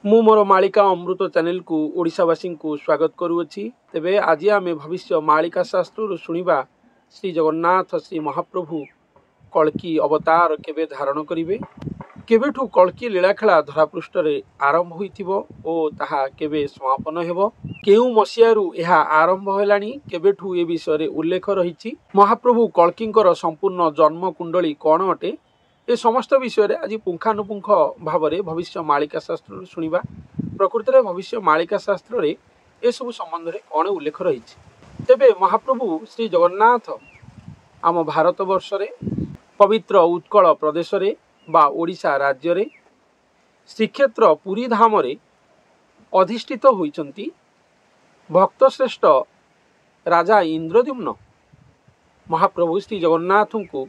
मु मोर मालिका अमृत चैनल को ओडिशावासी को स्वागत करुअछि। तेबे आज आमे भविष्य मालिका शास्त्र शुणिबा श्री जगन्नाथ श्री महाप्रभु कल्की अवतार केबे धारण करिवे, केबेठु कल्की लीलाखेला धरापृष्ठ रे आरंभ होइथिबो ओ ताहा केबे समापन हेबो, केउ मसियारु एहा आरंभ हेलानी, केबेठु ए विषय रे उल्लेख रहिछि। महाप्रभु कल्कींकर संपूर्ण जन्म कुंडली कोन अटे, ए समस्त विषय आज पुंखानुपुंख भाव में भविष्य मालिका शास्त्र शुणा। प्रकृत में भविष्य मालिका शास्त्र रे ए सब संबंध में कौन उल्लेख रही। तेबे महाप्रभु श्री जगन्नाथ आम भारत वर्ष रे पवित्र उत्कल प्रदेश रे बा ओडिशा राज्य रे श्रीक्षेत्र पुरी धाम रे अधिष्ठित होइचंती। भक्तश्रेष्ठ राजा इंद्रद्युम्न महाप्रभु श्री जगन्नाथ को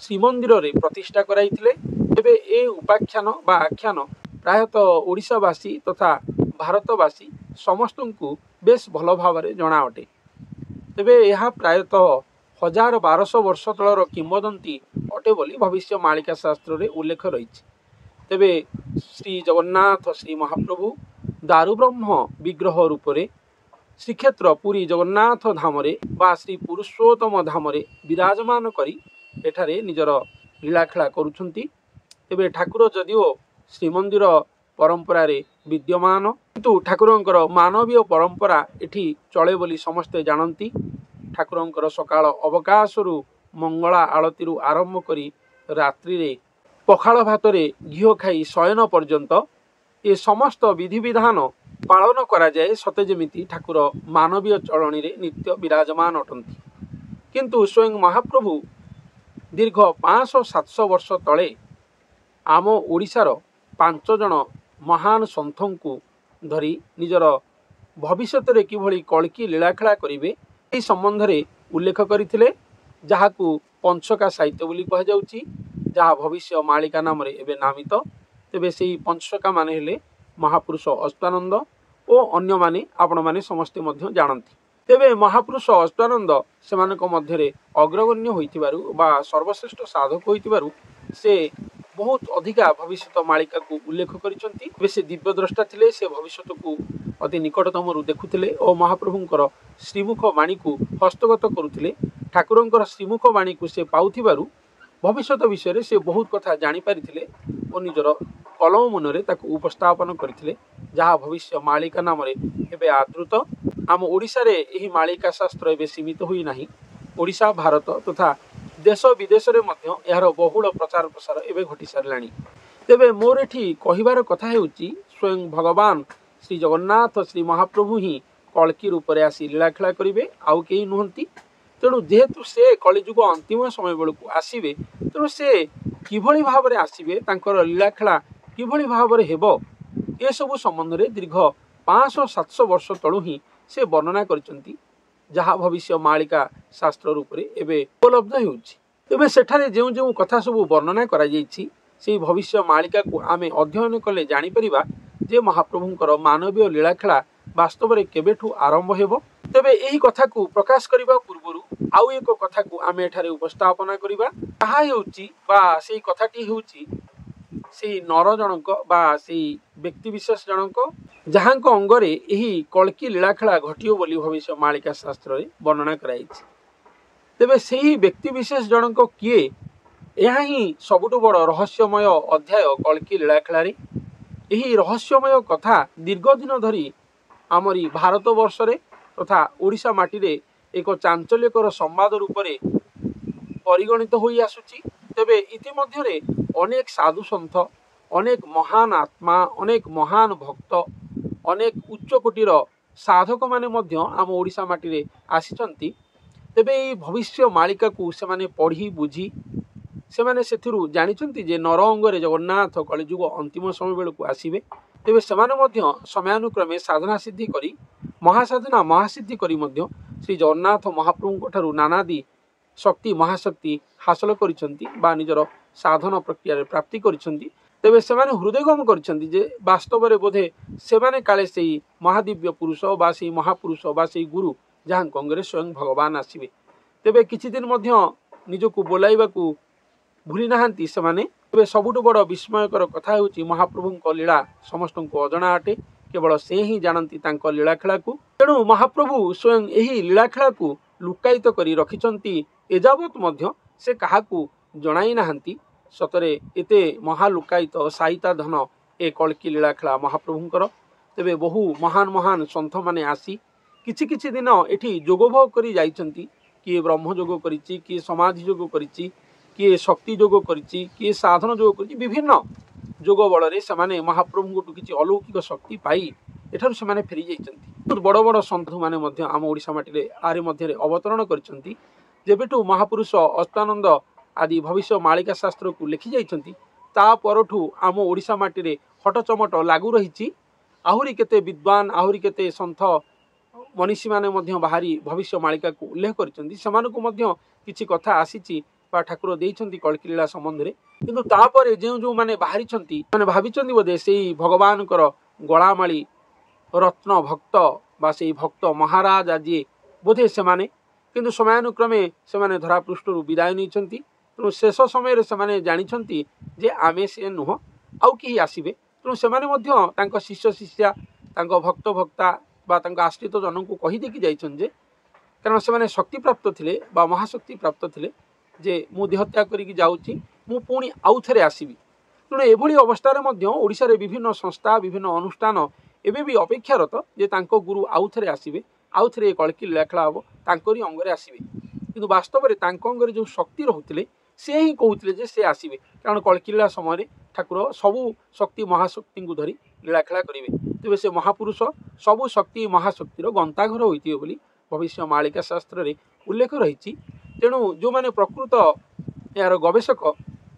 श्रीमंदिर रे प्रतिष्ठा कराइथिले। तेबे ए उपाख्यान बा आख्यान प्रायतः ओडिशावासी तथा भारतवासी समस्त को बेस भल भाव जना अटे। तेबे यह प्रायतः 1200 वर्ष तलर किंवदंती अटे बोली भविष्य मालिका शास्त्र रे उल्लेख रही। तेबे श्री जगन्नाथ श्री महाप्रभु दारुब्रह्म विग्रह रूप रे श्रीक्षेत्र पुरी जगन्नाथ धाम रे बा श्री पुरुषोत्तम धाम रे विराजमान करी एठारे निजर लीलाखेला करुछंती। तेबे ठाकुर जदिओ श्रीमंदिर परंपरा रे विद्यमान, किंतु ठाकुरंकर मानवीय परंपरा एठी चले बोली समस्ते जानती। ठाकुरंकर सकाळ अवकाशरु मंगला आळती आरंभ करी रात्रि रे पखाळ भात रे घिओ खाई शयन पर्यंत ए समस्त विधि विधान पालन करा जाए सते जेमिति ठाकुर मानवीय चलनी रे नित्य विराजमान अटंती। किंतु स्वयं महाप्रभु दीर्घ 500-700 वर्ष तले आम ओडिशार 5 जन महान सन्थों को धरी निजर भविष्य रे किभली कल्की लीलाखेला करिवे ए संबंध रे उल्लेख करथिले, जाहाकू पंचका साहित्य बोली कहा जाउची, जहा भविष्य मालिका नाम रे एबे नामित। तेबे सेही पंचका माने हेले महापुरुष अच्युतानंद ओ अन्य माने आपण माने समस्ते मध्य जानती। तेबे महापुरुष अच्युतानंद सेमानक मध्यरे अग्रगण्य होइतिबारु बा सर्वश्रेष्ठ साधक होइतिबारु से बहुत अधिका भविष्य मालिका को उल्लेख करिसंती। बे से दिव्य द्रष्टा थिले, से भविष्य को अति निकटतम रु देखुथिले और महाप्रभुंकर श्रीमुख वाणी को हस्तगत करुथिले। ठाकुरंकर श्रीमुख वाणी को से पाउथिबारु भविष्य विषय से बहुत कथा जानी पारिथिले और निजर कलम मनरे ताकू उपस्थापन करथिले, जहा भविष्य मालिका नाम रे एबे आदृत। आम ओडिशा रे एही मालिका शास्त्र एबे सीमित होई नाही। ओडिशा भारत तथा देश विदेश रे मध्य यार बहुल प्रचार प्रसार एबे घटी सारलानी। तेबे मोर एठी कहिबार कथा हेउची, स्वयं भगवान श्री जगन्नाथ श्री महाप्रभु ही कल्की रूप रे आसी लीलाखेला करिवे, आउ केही नहंती। तेणु जेहेतु से कलिजुग अंतिम समय बेलू आसवे, तेणु से किभली भाव रे आसवे, तांकर लीलाखेला किभली भाव रे हेबो, ए सब संबंध रे दीर्घ 500-700 वर्ष तलु ही से वर्णना करचंती, जहा भविष्य मालिका शास्त्र रूप रे एबे उपलब्ध हेउची। तेबे सेठारे जेउ जेउ कथा सब वर्णना करा जाईछि, सेही भविष्य मालिका को आमे अध्ययन कले जानि परिबा जे महाप्रभुंकर मानवीय लीलाखेला वास्तव रे केबेठु आरंभ हेबो। तेबे एही कथा को प्रकाश करिबा पूर्वरु आउ एक कथा को आमे एठारे उपस्थापना करिबा। ताहा हेउची बा सेही कथाटी हेउची सेही नर जनक बा सेही व्यक्ति विशेष जनक जहांक अंगरे एही कल्की लीलाखेला घटियो बोली भविष्य मालिका शास्त्र रे वर्णना कराइछि। तेबे सेही व्यक्ति विशेष जनक किए, यह ही सबुठु बड़ रहस्यमय अध्याय कल्की लीलाखेला रे। एही रहस्यमय कथा दीर्घ दिन धरी आमरी भारत वर्ष रे तथा ओडिशा माटी रे एक चांचल्यकर संवाद रूप रे परिगणित होई आसुची। तेबे इतिमध्ये रे अनेक साधु सन्थ, अनेक महान आत्मा, अनेक महान भक्त, अनेक उच्च कोटीर साधक माने मध्य आम ओडिशा माटी रे आसीचंती। तेबे ई भविष्य मालिका को से माने पढ़ी बुझी से माने सेथिरु जानिचंती जे नर अंगरे जगन्नाथ कलिजुग अंतिम समय बेलू आसीबे। तेबे सेमाने मध्य समयानुक्रमे साधना सिद्धि करी महासाधना महासिद्धि करी मध्य श्री जगन्नाथ महाप्रभुंक ठारू नानादी शक्ति महाशक्ति हासिल करिसंती बा निजर साधन प्रक्रिया रे प्राप्ति करिसंती। तेबे सेमाने हृदयगम करिसंती जे वास्तव रे बोधे सेमाने काले सेही महादिव्य पुरुष बा सेही महापुरुष बा सेही गुरु जहां कंग्रेस स्वयं भगवान आसीबे। तेबे किछि दिन मध्य निजको बोलाइबा को भूली नाहांती सेमाने तेज सबुठ बड़ विस्मयकर कथा होची महाप्रभु लीला समस्त को अजना अटे केवल से ही जानती लीला खेला को। तेणु महाप्रभु स्वयं यही लीला खेला को लुकायित करी रखिछंती एजावत मध्य से काहाकू जणाई नाहंती। सतरे एते महालुकायित साहिता धन ए कल्की लीला खेला महाप्रभुंकर। तेबे बहु महान महान सन्थ माने आसी किछि किछि दिन एठी जोगभोग करी जाइछंती। किए ब्रह्म जोग करिछि, किए समाधि जोग करिछि, किए शक्ति जोग करिछि, किए साधन जोग करिछि। विभिन्न जोग बल से माने महाप्रभु किछि अलौकिक शक्ति पाई एठार से माने फेरी जाइछंती। बहुत बड़ बड़ सन्थ माने मध्य आम ओडिशा माटी आरे मध्य अवतरण करिछंती। जेबेठू महापुरुष अच्युतानंद आदि भविष्य मालिका शास्त्र को लिखि जाइछंती ता परठू आम ओडिशा माटी रे हटचमट लागू रहिछि। आहुरी केते विद्वान आहुरी केते सन्थ मनीषी माने मध्य बाहरी भविष्य मालिका को उल्लेख करिछंती। सेमानकु मध्य किछि कथा आसीछि बा ठाकुर देइछंती कल्की लीला संबंध रे। किंतु तापर जो माने बाहरी छंती माने भाबिछंती बोधे सेई भगवानकर गळामाली रत्न भक्त बा सेई भक्त महाराज आदि बोधे सेमाने। किंतु समयानुक्रमे सेमाने धरापृष्ठरू विदाय नैछंती। तेणु शेष समय सेमाने जानिछंती जे आमे से नुह आउ केही आसीबे। तेणु सेमाने मध्य तांक शिष्य शिष्या तांक भक्त भक्ता बा तांक आश्रित जन को कही देखि जाइछन जे कारण सेमाने शक्ति प्राप्त थिले बा महाशक्ति प्राप्त थिले जे मु देहत्याग करिकि जाउची मु पुणी आउ थरे आसीबी। तेणु एभली अवस्था मध्य ओडिशा रे विभिन्न संस्था विभिन्न अनुष्ठान एबे भी अपेक्षारत जे तांको गुरु आउ थरे आसीबे आउ थरे कल्की लीला खेला हबो तांकरी अंगरे आसीबे। किंतु वास्तव में तांको अंगरे जो शक्ति रहुतिले से ही कहउतिले जे से आसीबे कारण कल्की लीला समय ठाकुर सबु शक्ति महाशक्ति को धरी लीला खेला करिवे। तेबे से महापुरुष सबु शक्ति महाशक्तिर गंताघर होइतिबे बोली भविष्य मालिका शास्त्र रे उल्लेख रहिछि। तेणु जो माने प्रकृत यार गवेषक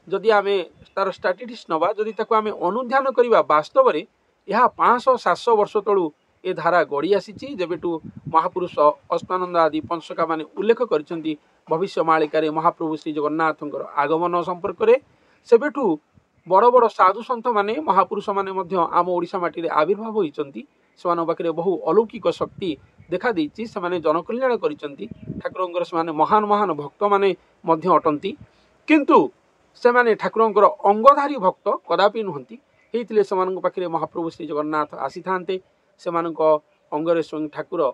जदि आमे तार स्टैटिस्टिक्स नबा जदि ताको आमे अनुध्यान करिबा वास्तव रे यह 500-700 वर्ष तळु ए धारा गड़ी आसीछि। जेबेटू महापुरुष अच्युतानंद आदि पंचका माने उल्लेख करिसेंती भविष्य मालिका रे महाप्रभु श्री जगन्नाथंकर आगमन संपर्क रे सेबेटू बड़ बड़ साधु सन्थ माने महापुरुष माने मध्य आम ओडिशा माटी रे आविर्भाव होइचंती। सेमान पाखरे बहु अलौकिक शक्ति देखा देइछि। सेमाने जनकल्याण करिसंती ठाकुरंकर सेमाने महान महान भक्त माने मध्य अटंती। किंतु सेमाने ठाकुरंकर अंगधारी भक्त कदापि नुहंती। हेइतिले सेमानक पाखरे महाप्रभु श्री जगन्नाथ आसी थांते। सेमानक अंगरे स्वयं ठाकुर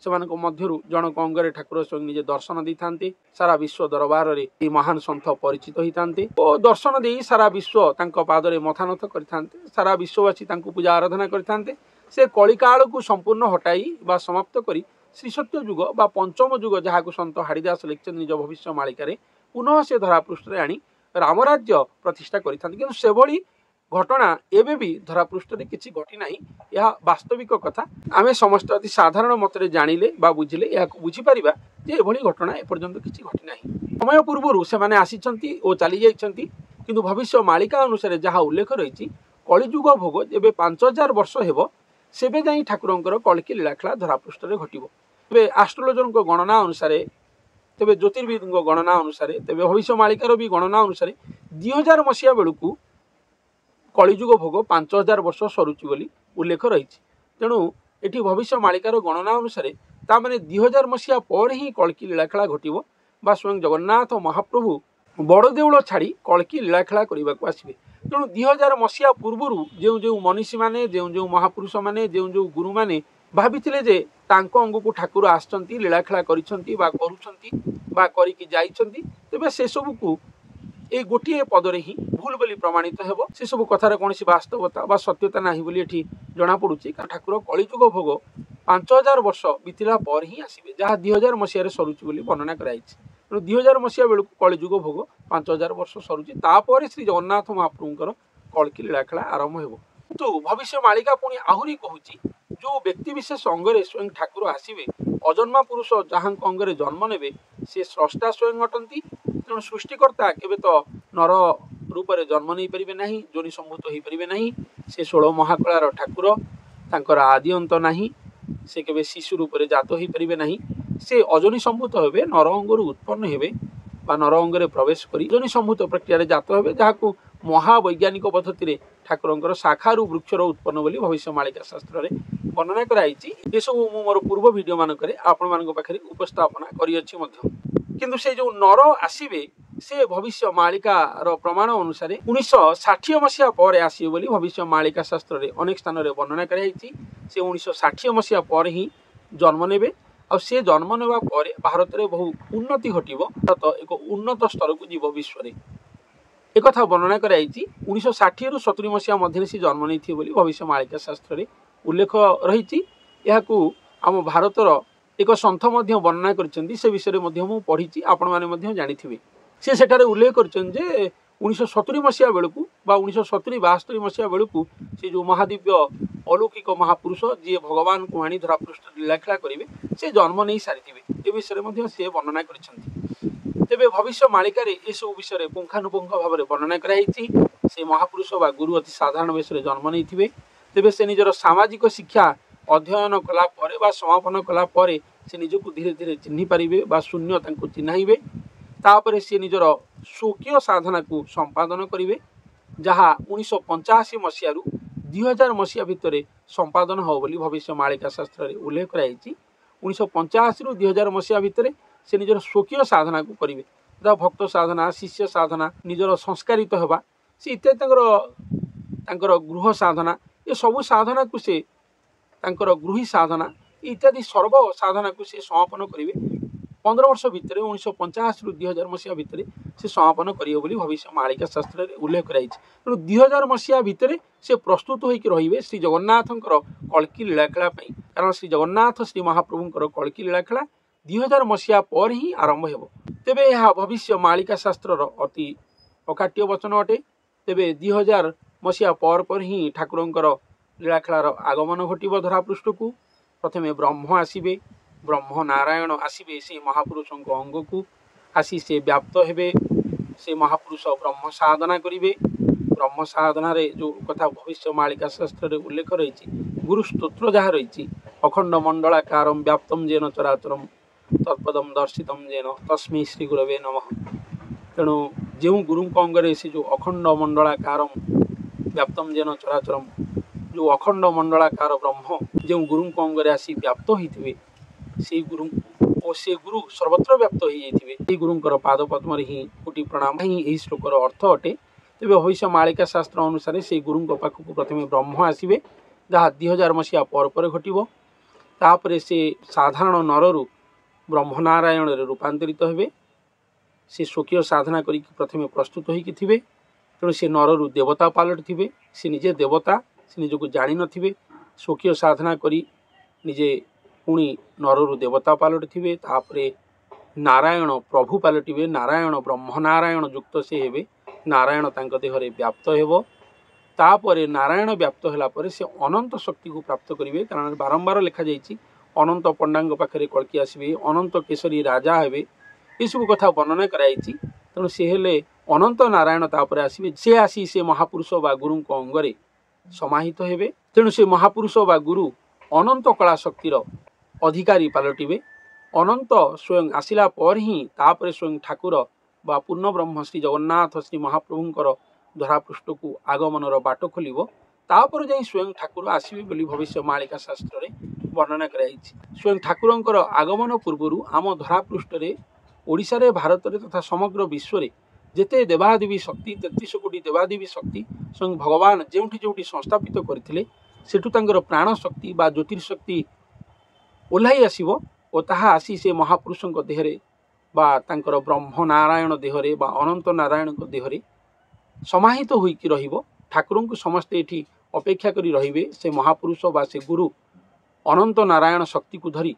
सेमानक मध्यरु जनक अंगरे ठाकुर स्वयं निजे दर्शन दै थांते। सारा विश्व दरबार रे ए महान सन्थ परिचित होई थांते ओ दर्शन देई सारा विश्व तांक पादरे मथानथ करि थांते। सारा विश्ववासी तांको पूजा आराधना करि थांते। से कलिकाल को संपूर्ण हटाई बा समाप्त करी श्री सत्य युग बा पंचम युग जहाँ को सन्त हाड़ीदास लिखिछन निज भविष्य मालिका रे पुनः से धरापृष्ठ रे आनी रामराज्य प्रतिष्ठा करि थांते। किंतु सेभली घटना एबे भी धरापृष्ठ रे किछि घटी नाही। यह वास्तविक कथा आमे समस्त अति साधारण मतरे जानिले बा बुझिले या बुझी परिबा जे एभली घटना ए पर्यंत किछि घटी नाही। समय पूर्वरु से माने आसीछंती ओ चली जाइछंती। किंतु भविष्य मालिका अनुसार जहाँ उल्लेख रहिछि कलिजुग भोग जेबे 5000 वर्ष हेबो सेबे जाई ठाकुरंकर कल्की लीला खेला धरापृष्ठ रे घटिबो। तेबे एस्ट्रोलॉजर को गणना अनुसार तेबे ज्योतिर्विद को गणना अनुसार तेबे भविष्य मालिकार भी गणना अनुसार 2000 मसीहा बेलू कलिजुग भोग 5000 वर्ष सरुची बोली उल्लेख रही। तेणु एटी भविष्य मालिकार गणना अनुसार ता माने 2000 मसीहा पर ही कल्की लीला खेला घटिबो बा स्वयं जगन्नाथ महाप्रभु बड़ देउल छाड़ी कल्की लीला खेला करने को आसबे। तेणु 2000 मसीहा पूर्व जो जो मनीषी माने जो जो महापुरुष माने जो जो गुरु माने भाविथिले जे तांको अंग को ठाकुर आछंती लीला खेला करिसंती बा करूछंती बा करिकि जाइछंती तेबे से सब को ए गोटिए पदरे ही भूल बोली प्रमाणित हेबो। से सब कथार कोनसी वास्तवता बा सत्यता नाही बोली एठी जणा पडुची। कारण ठाकुर कलिजुग भोग 5000 वर्ष बितिला पर ही आसीबे जहाँ 2000 मसीहा रे सरुची बोली वर्णना कराइछि। तेणु 2000 मसीहा बेलू कलिजुग भोग 5000 वर्ष सरुची तापर श्री जगन्नाथ महाप्रभुंकर कल्की लीला खेला आरंभ हेबो। किंतु भविष्य मालिका पुणी आहुरी कहूची जो व्यक्ति विशेष अंगरे स्वयं ठाकुर आसीबे अजन्मा पुरुष जहाँ अंगरे जन्म नेबे से स्रष्टा स्वयं अटंती। तेणु सृष्टिकर्ता केबे तो नर रूप रे जन्म नहीं परिबे नाही जोनि संभूत होई परिबे नाही। से 16 महाकଳାର ठाकुर तांकर आदि अंत नाही। से केबे शिशु रूप रे जात होई परिबे नाही। से अजनि संभूत हेबे नर अंगरु उत्पन्न हेबे बा नर अंगरे प्रवेश करी अजनि संभूत प्रक्रिया रे जात हेबे जहाकू महावैज्ञानिक पद्धति रे ठाकुरंकर शाखारू वृक्षर उत्पन्न बोली भविष्य मालिका शास्त्र रे वर्णना कराइछि। ए सब मु मोर पूर्व वीडियो मानकरे आपण मानक पाखरे उपस्थापना करी अछि मध्य। किंतु से जो नर आसीबे से भविष्य मालिकार प्रमाण अनुसार 1960 मसीहा पर आसवे बोली भविष्य मालिका शास्त्र रे अनेक स्थान रे वर्णना कराई। से 1960 मसीहा पर ही जन्म नेबे और से जन्म नेबा पर भारत में बहु उन्नति घटिबो, भारत एक उन्नत स्तर को जीव विश्व रे एक कथा वर्णना कराई। 1960 रु 70 मसीहा मध्य से जन्म नहीं बोली भविष्य मालिका शास्त्र रे उल्लेख रही। आम भारतर एक सन्थ वर्णना कर से विषय में पढ़ी आपण मैंने जानी से सेठारे उल्लेख कर 1970 मसीहा बेलू बा 1970-72 मसीहा बेलू से जो महादिव्य अलौकिक महापुरुष जी भगवान को आनी धरापृष्ठ लीलाखेला करेंगे से जन्म नहीं सारी ए विषय से वर्णना कर। तेबे भविष्य मालिकार ये सब विषय पुंखानुपुंख भाव में वर्णना कराई। से महापुरुष बा गुरु अति साधारण विषय जन्म नहीं थे। तेबे से निजर सामाजिक शिक्षा अध्ययन कला परे बा समापन कला परे से निजको धीरे धीरे चिन्हि पारिबे बा शून्य तांको चिन्हाइबे। तापर से निजर स्वकीय साधना को संपादन करेंगे जहाँ 1985 मसीह 2000 मसीहा भितर संपादन हो बोली भविष्य मालिका शास्त्र रे उल्लेख कराई। 1985 रु 2000 मसीहा भितर से निजर स्वकीय साधना को करेंगे जहाँ भक्त साधना शिष्य साधना निजर संस्कारित होगा से इत्यादि गृह साधना ये सब साधना को से गृही साधना इत्यादि सर्व साधना को से समापन करेंगे 15 वर्ष भितर 1950 रु 2000 मसीहा भितर से समापन करियो बोली भविष्य मालिका शास्त्र रे उल्लेख कराई। तेणु 2000 मसीहा भितर से प्रस्तुत होकर रहिबे श्री जगन्नाथंकर कल्की लीलाखेला पई, कारण श्री जगन्नाथ श्री महाप्रभुंकर कल्की लीलाखेला 2000 मसीहा पर ही आरंभ हेबो। तेबे यह भविष्य मालिका शास्त्र अति अकाट्य वचन अटे। तेबे 2000 मसीहा पर ही ठाकुरंकर लीलाखेलार आगमन घटिबो धरापृष्ठ को। प्रथमे ब्रह्म आसीबे, ब्रह्म नारायण आसीबे से महापुरुषों अंग को आसी से व्याप्त हेबे। से महापुरुष ब्रह्म साधना करिवे। ब्रह्म साधना रे जो कथा भविष्य मालिका शास्त्र रे उल्लेख रही गुरु स्तोत्र जहाँ रही अखंड मंडलाकारम व्याप्तम जेन चराचरम तत्पदम दर्शितम जेन तस्मै श्री गुरवे नमः। तेणु जो गुरु अंगरे से जो अखंड मंडलाकारम व्याप्तम जेन चराचरम जो अखंड मंडलाकार ब्रह्म जो गुरु अंगरे आसी व्याप्त होते से गुरु और से गुरु सर्वत्र व्याप्त हो गुरुंकर पाद पद्म ही कोटि प्रणाम ही यही श्लोकर अर्थ अटे। तेज भविष्य मालिका शास्त्र अनुसार से गुरु पाखक प्रथम ब्रह्म आसवे जहाँ 2000 मसीहा पर घटव। तापर से साधारण नरु ब्रह्मनारायण रूपांतरित हे। से स्वकीय साधना करी प्रथम प्रस्तुत होती तेणु से नरु देवता पलटि थे। से निजे देवता से निजक जानी नथिबे स्वकीय साधना करी निजे पुणी नरु देवता पलटि थे। तापरे नारायण प्रभु पलटिवे। नारायण ब्रह्म नारायण युक्त से हेबे। नारायण तांको देहरे व्याप्त हेबो। तापरे नारायण व्याप्त होला परे से अनंत शक्ति को प्राप्त करिवे। कारण बारंबार लिखा जाइछि अनंत पंडांग पाखरे कल्की आसबे, अनंत केसरी राजा हेबे, ये सब कथा वर्णना कराइछि। तेणु से हेले अनंत नारायण तापरे आसबे। से आसी से महापुरुष बा गुरु को अंगरे समाहित हेबे। तेणु से महापुरुष बा गुरु अनंत कला शक्तिर अधिकारी पलटिवे। अनंत स्वयं आसिला पर ही तापरे स्वयं ठाकुर बा पूर्ण ब्रह्म श्री जगन्नाथ श्री महाप्रभुंकर धरापृष्ठ को आगमनर बाट खोलिबो। तापर जाई स्वयं ठाकुर आसबे बोली भविष्य मालिका शास्त्र रे वर्णना कराइछि। स्वयं ठाकुरंकर आगमन पूर्वरु आम धरापृष्ठ रे ओडिशा रे भारत रे तथा समग्र विश्व रे जेते देवादेवी शक्ति 33 कोटी देवादेवी शक्ति स्वयं भगवान जेउठी जेउठी संस्थापित करथिले सेठु तांकर प्राण शक्ति बा ज्योतिर्शक्ति ओह्लाई आसीबो और ताहा आसी से महापुरुषों देहरे बा तांकर ब्रह्म नारायण देहरे बा अनंत नारायण देहरे समाहित होइकी रहिबो। ठाकुरों को समस्ते एठी अपेक्षा करी रहिबे। से महापुरुष बा से गुरु अनंत नारायण शक्ति को धरी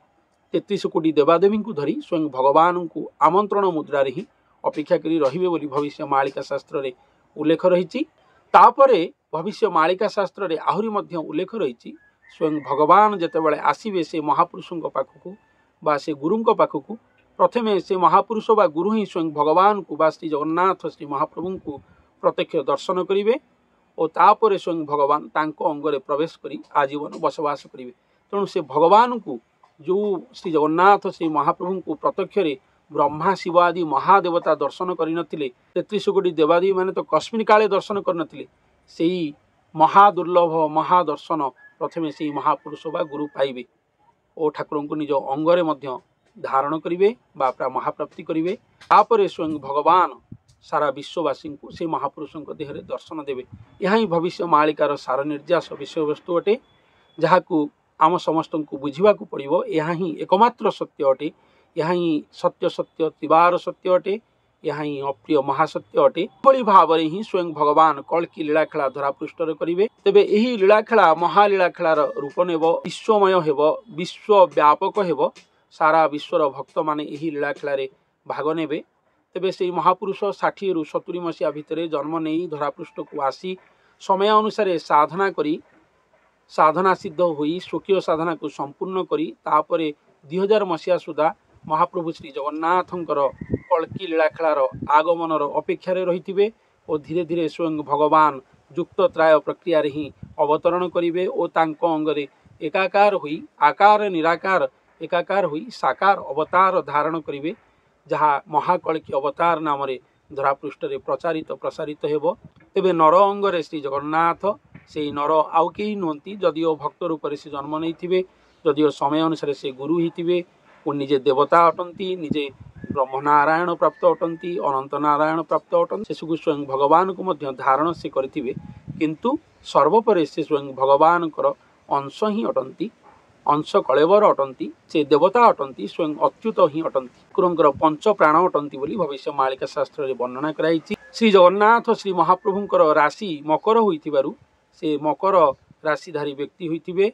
33 कोटी देवादेवी को धरी स्वयं भगवान को आमंत्रण मुद्रा रे ही अपेक्षा करी रहिबे बोली भविष्य मालिका शास्त्र रे उल्लेख रही। तापरे भविष्य मालिका शास्त्र रे आहुरी मध्य उल्लेख रही स्वयं भगवान जेतेबेले आसीबे से महापुरुषों पाखक बा से गुरुंक पाखक प्रथमे से महापुरुष बा गुरु ही स्वयं भगवान को बा श्री जगन्नाथ श्री महाप्रभु को प्रत्यक्ष दर्शन करिवे और तापर स्वयं भगवान तांको अंगरे प्रवेश करी आजीवन बसवास करिवे। तेणु से भगवान को जो श्री जगन्नाथ श्री महाप्रभु को प्रत्यक्ष ब्रह्मा शिव आदि महादेवता दर्शन करिनथिले 33 कोटी देवादेवी माने तो कस्मिन काले दर्शन करनथिले सेही महादुर्लभ महादर्शन प्रथमे से महापुरुष बा गुरु पाइबे और ठाकुर को निज अंगरे मध्य धारण करिवे बा महाप्राप्ति करिवे। तापरे स्वयं भगवान सारा विश्ववासी को से महापुरुषों देहरे दर्शन देवे। यह ही भविष्य मालिकार सार निर्यास विषय वस्तु अटे, जहाँ को आम समस्त को बुझा पड़ो। यह ही एकमात्र सत्य अटे, यह ही सत्य सत्य त्रिवार सत्य अटे, यह ही अप्रिय महासत्य अटे। भली भाव ही स्वयं भगवान कल्कि लीलाखेला धरापृष्ठ करेंगे। तेबे यही लीलाखेला महालीलाखेलार रूप नेब, विश्वमय हेब, विश्वव्यापक हेब। सारा विश्वर भक्त माने यही लीलाखेलारे भाग नेबे। तेबे से महापुरुष 60 रु 70 मसीहा भितर जन्म नहीं धरापृष्ठ को आसी समय अनुसार साधना करी, साधना सिद्ध होई स्वकीय साधना को संपूर्ण करी तापरे 2000 मसीहा सुधा महाप्रभु श्री जगन्नाथंकर कल्कि लीलाखेलार आगमनर अपेक्षार रही और धीरे धीरे स्वयं भगवान युक्त त्राय प्रक्रिया ही अवतरण करेंगे और तांको अंगरे एकाकार हुई आकार निराकार एकाकार हुई साकार अवतार धारण करेंगे, जहाँ महाकल्कि अवतार नाम धरापृष्ठ प्रचारित प्रसारित हेब। तेबे नर अंगरे श्री जगन्नाथ से नर आउ कहीं नुहति, जदिओ भक्त रूप से जन्म नहीं, जदिओ समय अनुसार से गुरु ही निजे देवता अटंती, निजे ब्रह्मनारायण प्राप्त अटंती, अनंत नारायण प्राप्त अटंती। से स्वयं भगवान को मध्य धारण से करिथिबे, किंतु सर्वोपरि से स्वयं भगवान अंश ही अटंती, अंश कलेवर अटंती, से देवता अटंती, स्वयं अच्युत ही अटंती, ठाकुरंकर पंच प्राण अटंती बोली भविष्य मालिका शास्त्र वर्णना कराई। श्री जगन्नाथ श्री महाप्रभुंकर राशि मकर होइथिबारु से मकर राशिधारी व्यक्ति होइथिबे।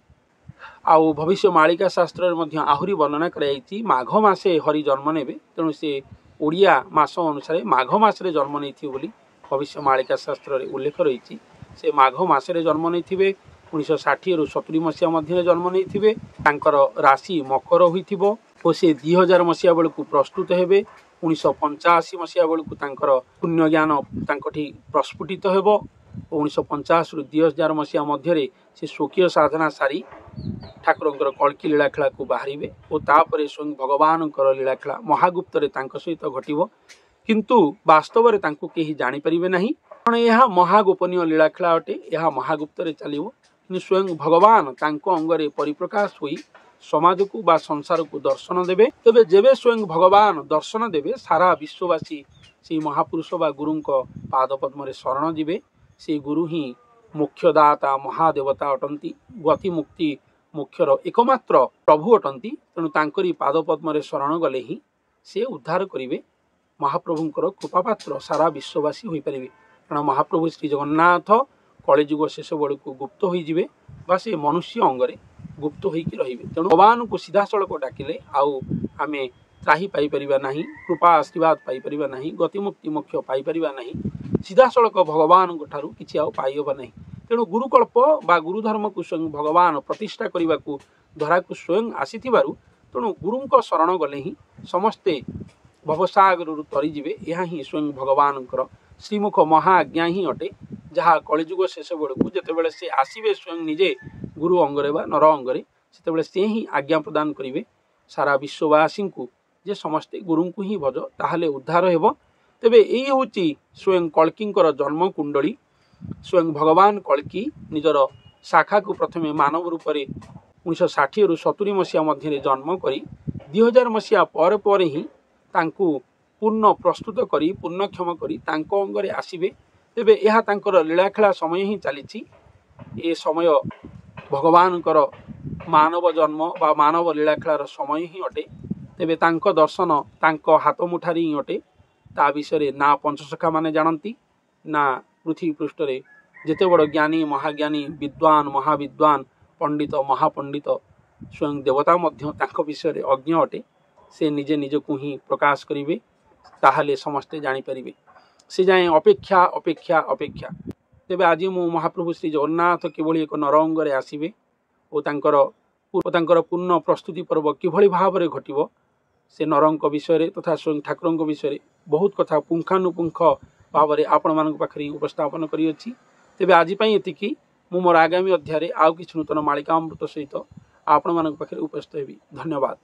आउ भविष्य मालिका शास्त्र आहुरी वर्णना कराई माघ मासे हरि जन्म नेबे, तेणु से ओडिया मास अनुसार माघ मासरे जन्म नहीं बोली भविष्य मालिका शास्त्र उल्लेख रही। से माघ मासरे जन्म नहीं 1960 रु 70 मसीहा मध्य जन्म नहीं, राशि मकर होइथिबो और से 2000 मसीहा बेलू प्रस्तुत हेबे। 1985 मसीहा बेलू पुण्य ज्ञान प्रस्फुटित हेबो। 1950 रु 2000 मसीहा मध्य से स्वकीय साधना सारी ठाकुरंकर कल्कि लीलाखेला को बाहरिबे और तापर स्वयं भगवान लीलाखेला महागुप्त सहित घटिबो, किंतु वास्तव में तांको केही जानि परिबे नहीं, कारण यह महागोपनीय लीलाखेला अटे। यह महागुप्त चलिबो, स्वयं भगवान तांको अंगरे परिप्रकाश होई समाज को बा संसार को दर्शन देबे। तबे जेबे स्वयं भगवान दर्शन देबे, सारा विश्ववासी से महापुरुष बा गुरु पाद पद्म शरण जीवे। से गुरु ही मोक्षदाता महादेवता अटंती, गति मुक्ति मोक्षर एकमात्र प्रभु अटंती। तेणु तांकरी पाद पद्म शरण गले ही से उद्धार करिवे, महाप्रभुंकर कृपापात्र सारा विश्ववासी होई परिबे। कारण महाप्रभु श्री जगन्नाथ कलिजुग शेष बेलू गुप्त हो जिवे, बा से मनुष्य अंगरे गुप्त होइकी रहिबे। तेणु भगवान को सीधा सड़क डाकिले आउ आमे त्राही पाई परिबा नहीं, कृपा आशीर्वाद पाई परिबा नहीं, गति मुक्ति मोक्ष पाई परिबा नहीं, सीधा सड़क भगवान ठारू किछि आउ पाइबा नहीं। तेणु गुरुकल्प बा गुरुधर्म को स्वयं भगवान प्रतिष्ठा करने को धरा को स्वयं आसीथिबारु, तेणु गुरुंक शरण गले ही समस्ते भवसागर तरीजे। यह ही स्वयं भगवान श्रीमुख महाआज्ञा ही अटे, जहाँ कलिजुग शेष बेलू जितेबाला से आसवे स्वयं निजे गुरु अंगरे बा नर अंगरे, से से ही आज्ञा प्रदान करेंगे सारा विश्ववासी को जे समस्ते गुरु को ही भज, ताहले उद्धार हेब। तेबे यही हूँ स्वयं कल्किंकर जन्म कुंडली। स्वयं भगवान कल्कि निजर शाखा को प्रथमे मानव रूप में 1960 रु 70 मसीहा मध्य जन्म करी 2000 मसीहा पर ही तांकु पूर्ण प्रस्तुत करी पूर्णक्षम करी तांको अंगरे आसीबे। तेबे यह तांकर लीलाखेला समय ही चली। ए समय भगवानकर मानव जन्म बा मानव लीलाखेलार समय ही अटे। तेबे तांको दर्शन तांको हाथ मुठारी ही अटे। ता विषय ना पंचसखा माने जानती, ना पृथ्वी पृष्ठ रे जेते बड़ ज्ञानी महाज्ञानी विद्वान महाविद्वान पंडित महापंडित स्वयं देवता मध्य तांको विषय अज्ञ अटे। से निजे निज को ही प्रकाश करिवे, ताहले समस्ते जानी परिवे। से जाए अपेक्षा अपेक्षा अपेक्षा। तेबे आज मु महाप्रभु श्री जगन्नाथ किभली एक नर अंगरे आसीबे और तांकर पूर्ण प्रस्तुति पर्व किभली भाव में घटिबो, से नरंक विषय तथा स्वयं ठाकुरंक विषय बहुत कथा पुंखानुपुंख भाव में आपण मान पाखे उपस्थापन करिअछि। तेबे आज पई एतिकी। मु मोर आगामी अध्याय आउ किछ नूतन मालिका अमृत सहित आपण मान पाखे उपस्थित हेबी। धन्यवाद।